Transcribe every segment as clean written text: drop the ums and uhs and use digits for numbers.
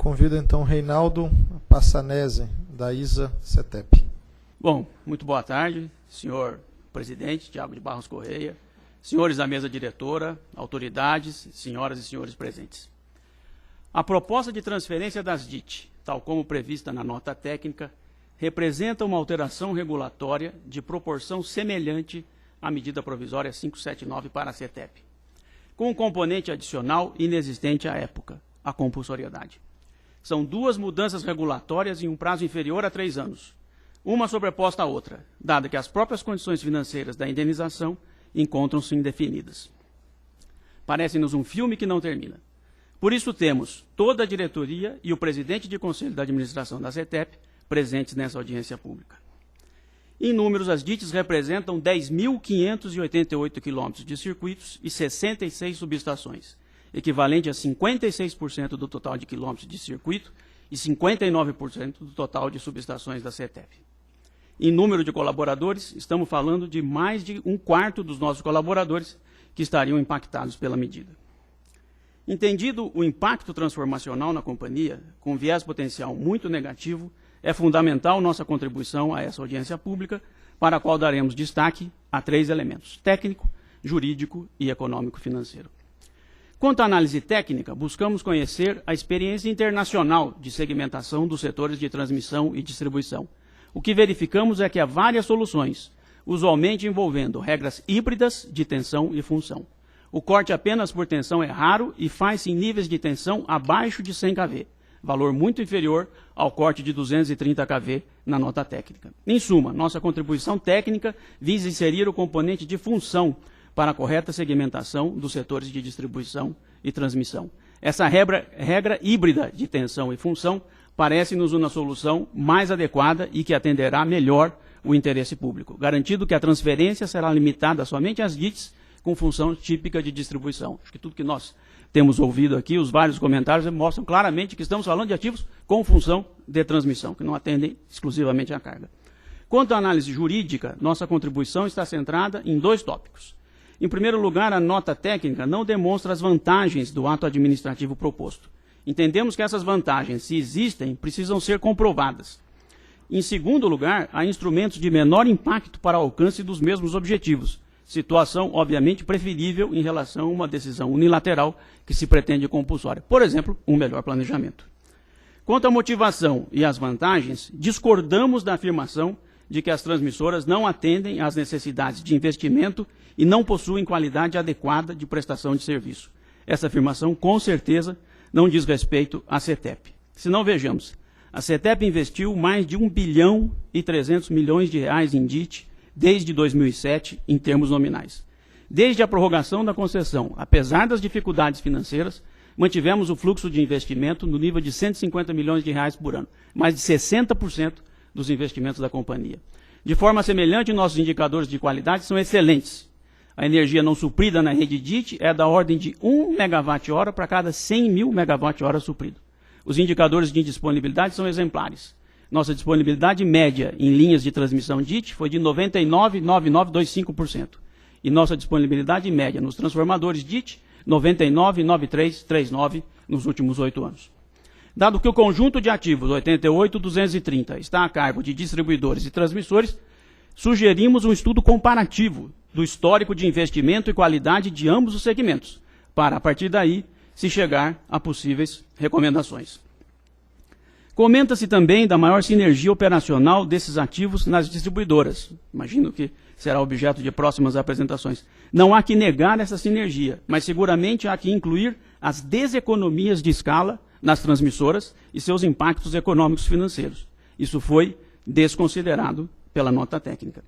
Convido então Reinaldo Passanese, da ISA-CETEP. Bom, muito boa tarde, senhor presidente Tiago de Barros Correia, senhores da mesa diretora, autoridades, senhoras e senhores presentes. A proposta de transferência das DIT, tal como prevista na nota técnica, representa uma alteração regulatória de proporção semelhante à medida provisória 579 para a CETEP, com um componente adicional inexistente à época, a compulsoriedade. São duas mudanças regulatórias em um prazo inferior a 3 anos, uma sobreposta à outra, dado que as próprias condições financeiras da indenização encontram-se indefinidas. Parece-nos um filme que não termina. Por isso temos toda a diretoria e o presidente de conselho da administração da CETEP presentes nessa audiência pública. Em números, as DITs representam 10.588 quilômetros de circuitos e 66 subestações, equivalente a 56% do total de quilômetros de circuito e 59% do total de subestações da CETEP. Em número de colaboradores, estamos falando de mais de 1/4 dos nossos colaboradores que estariam impactados pela medida. Entendido o impacto transformacional na companhia, com viés potencial muito negativo, é fundamental nossa contribuição a essa audiência pública, para a qual daremos destaque a 3 elementos: técnico, jurídico e econômico-financeiro. Quanto à análise técnica, buscamos conhecer a experiência internacional de segmentação dos setores de transmissão e distribuição. O que verificamos é que há várias soluções, usualmente envolvendo regras híbridas de tensão e função. O corte apenas por tensão é raro e faz-se em níveis de tensão abaixo de 100 kV, valor muito inferior ao corte de 230 kV na nota técnica. Em suma, nossa contribuição técnica visa inserir o componente de função para a correta segmentação dos setores de distribuição e transmissão. Essa regra híbrida de tensão e função parece-nos uma solução mais adequada e que atenderá melhor o interesse público, garantindo que a transferência será limitada somente às DITs com função típica de distribuição. Acho que tudo que nós temos ouvido aqui, os vários comentários, mostram claramente que estamos falando de ativos com função de transmissão, que não atendem exclusivamente à carga. Quanto à análise jurídica, nossa contribuição está centrada em 2 tópicos. Em primeiro lugar, a nota técnica não demonstra as vantagens do ato administrativo proposto. Entendemos que essas vantagens, se existem, precisam ser comprovadas. Em segundo lugar, há instrumentos de menor impacto para o alcance dos mesmos objetivos, situação, obviamente, preferível em relação a uma decisão unilateral que se pretende compulsória. Por exemplo, um melhor planejamento. Quanto à motivação e às vantagens, discordamos da afirmação de que as transmissoras não atendem às necessidades de investimento e não possuem qualidade adequada de prestação de serviço. Essa afirmação, com certeza, não diz respeito à CETEP. Se não, vejamos, a CETEP investiu mais de 1 bilhão e 300 milhões de reais em DIT desde 2007, em termos nominais. Desde a prorrogação da concessão, apesar das dificuldades financeiras, mantivemos o fluxo de investimento no nível de 150 milhões de reais por ano, mais de 60% dos investimentos da companhia. De forma semelhante, nossos indicadores de qualidade são excelentes. A energia não suprida na rede DIT é da ordem de 1 megawatt-hora para cada 100 mil megawatt-hora suprido. Os indicadores de disponibilidade são exemplares. Nossa disponibilidade média em linhas de transmissão DIT foi de 99,9925%. E nossa disponibilidade média nos transformadores DIT, 99,9339% nos últimos 8 anos. Dado que o conjunto de ativos 88.230 está a cargo de distribuidores e transmissores, sugerimos um estudo comparativo do histórico de investimento e qualidade de ambos os segmentos, para, a partir daí, se chegar a possíveis recomendações. Comenta-se também da maior sinergia operacional desses ativos nas distribuidoras. Imagino que será objeto de próximas apresentações. Não há que negar essa sinergia, mas seguramente há que incluir as deseconomias de escala nas transmissoras e seus impactos econômicos financeiros. Isso foi desconsiderado pela nota técnica.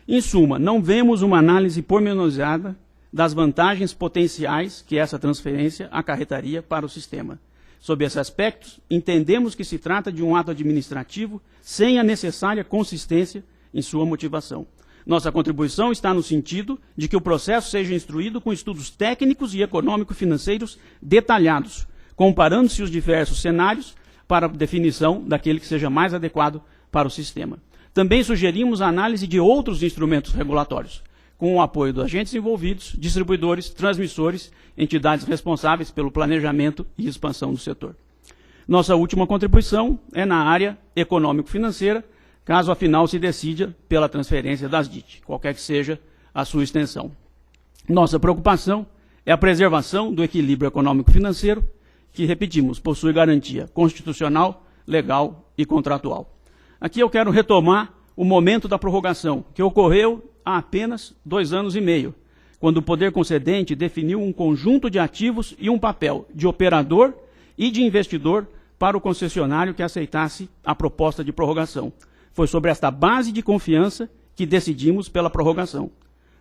Em suma, não vemos uma análise pormenorizada das vantagens potenciais que essa transferência acarretaria para o sistema. Sob esse aspecto, entendemos que se trata de um ato administrativo sem a necessária consistência em sua motivação. Nossa contribuição está no sentido de que o processo seja instruído com estudos técnicos e econômico-financeiros detalhados, comparando-se os diversos cenários para a definição daquele que seja mais adequado para o sistema. Também sugerimos a análise de outros instrumentos regulatórios, com o apoio dos agentes envolvidos, distribuidores, transmissores, entidades responsáveis pelo planejamento e expansão do setor. Nossa última contribuição é na área econômico-financeira, caso afinal se decida pela transferência das DIT, qualquer que seja a sua extensão. Nossa preocupação é a preservação do equilíbrio econômico-financeiro, que, repetimos, possui garantia constitucional, legal e contratual. Aqui eu quero retomar o momento da prorrogação, que ocorreu há apenas 2 anos e meio, quando o poder concedente definiu um conjunto de ativos e um papel de operador e de investidor para o concessionário que aceitasse a proposta de prorrogação. Foi sobre esta base de confiança que decidimos pela prorrogação.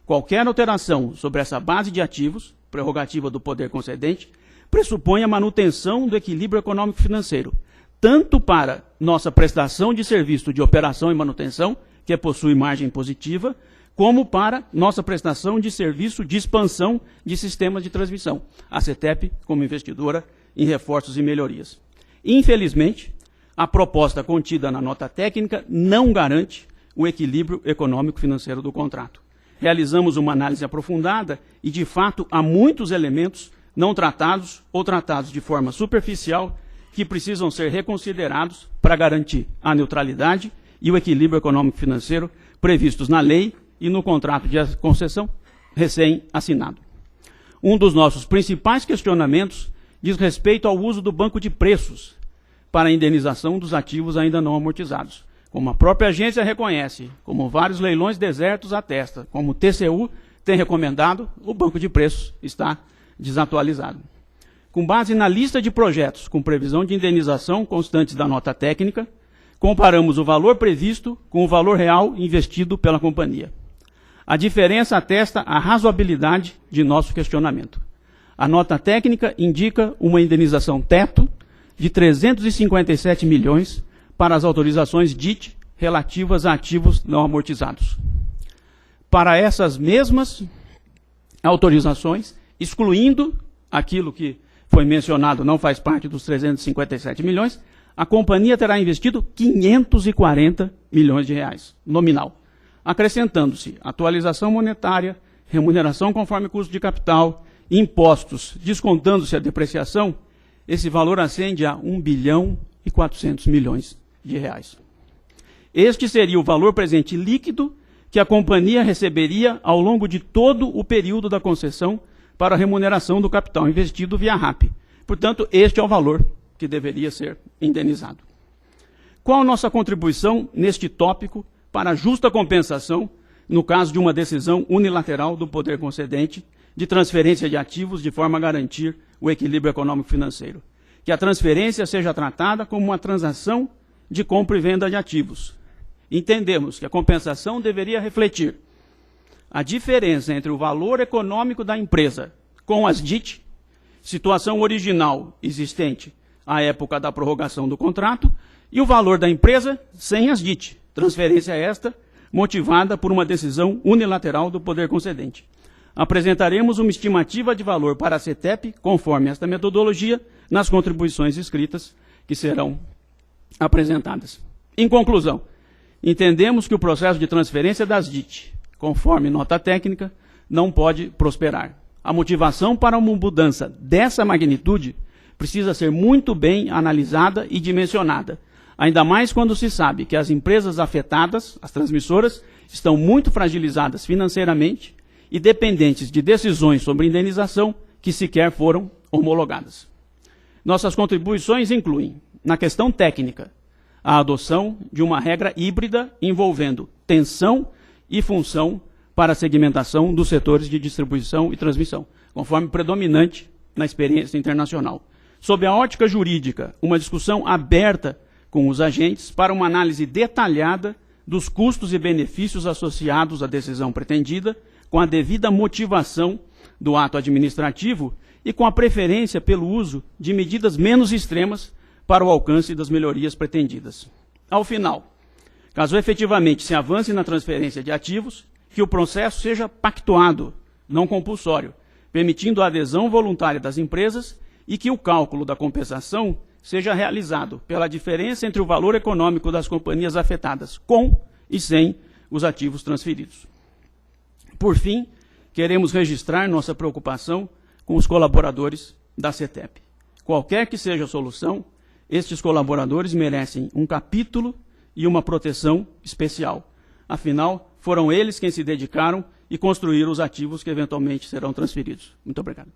Qualquer alteração sobre essa base de ativos, prerrogativa do poder concedente, pressupõe a manutenção do equilíbrio econômico-financeiro, tanto para nossa prestação de serviço de operação e manutenção, que possui margem positiva, como para nossa prestação de serviço de expansão de sistemas de transmissão, a CETEP como investidora em reforços e melhorias. Infelizmente, a proposta contida na nota técnica não garante o equilíbrio econômico-financeiro do contrato. Realizamos uma análise aprofundada e, de fato, há muitos elementos não tratados ou tratados de forma superficial que precisam ser reconsiderados para garantir a neutralidade e o equilíbrio econômico-financeiro previstos na lei e no contrato de concessão recém-assinado. Um dos nossos principais questionamentos diz respeito ao uso do banco de preços para a indenização dos ativos ainda não amortizados. Como a própria agência reconhece, como vários leilões desertos atestam, como o TCU tem recomendado, o banco de preços está desatualizado. Com base na lista de projetos com previsão de indenização constantes da nota técnica, comparamos o valor previsto com o valor real investido pela companhia. A diferença atesta a razoabilidade de nosso questionamento. A nota técnica indica uma indenização teto de 357 milhões para as autorizações DIT relativas a ativos não amortizados. Para essas mesmas autorizações, excluindo aquilo que foi mencionado, não faz parte dos 357 milhões, a companhia terá investido 540 milhões de reais, nominal, acrescentando-se atualização monetária, remuneração conforme custo de capital, impostos, descontando-se a depreciação, esse valor ascende a 1 bilhão e 400 milhões de reais. Este seria o valor presente líquido que a companhia receberia ao longo de todo o período da concessão para a remuneração do capital investido via RAP. Portanto, este é o valor que deveria ser indenizado. Qual a nossa contribuição neste tópico para a justa compensação no caso de uma decisão unilateral do poder concedente de transferência de ativos de forma a garantir o equilíbrio econômico-financeiro? Que a transferência seja tratada como uma transação de compra e venda de ativos. Entendemos que a compensação deveria refletir a diferença entre o valor econômico da empresa com as DIT, situação original existente à época da prorrogação do contrato, e o valor da empresa sem as DIT, transferência esta motivada por uma decisão unilateral do poder concedente. Apresentaremos uma estimativa de valor para a CETEP, conforme esta metodologia, nas contribuições escritas que serão apresentadas. Em conclusão, entendemos que o processo de transferência das DIT, conforme nota técnica, não pode prosperar. A motivação para uma mudança dessa magnitude precisa ser muito bem analisada e dimensionada, ainda mais quando se sabe que as empresas afetadas, as transmissoras, estão muito fragilizadas financeiramente e dependentes de decisões sobre indenização que sequer foram homologadas. Nossas contribuições incluem, na questão técnica, a adoção de uma regra híbrida envolvendo tensão e função para a segmentação dos setores de distribuição e transmissão, conforme predominante na experiência internacional. Sob a ótica jurídica, uma discussão aberta com os agentes para uma análise detalhada dos custos e benefícios associados à decisão pretendida, com a devida motivação do ato administrativo e com a preferência pelo uso de medidas menos extremas para o alcance das melhorias pretendidas. Ao final, caso efetivamente se avance na transferência de ativos, que o processo seja pactuado, não compulsório, permitindo a adesão voluntária das empresas e que o cálculo da compensação seja realizado pela diferença entre o valor econômico das companhias afetadas com e sem os ativos transferidos. Por fim, queremos registrar nossa preocupação com os colaboradores da CETEP. Qualquer que seja a solução, Estes colaboradores merecem um capítulo e uma proteção especial. Afinal, foram eles quem se dedicaram e construíram os ativos que eventualmente serão transferidos. Muito obrigado.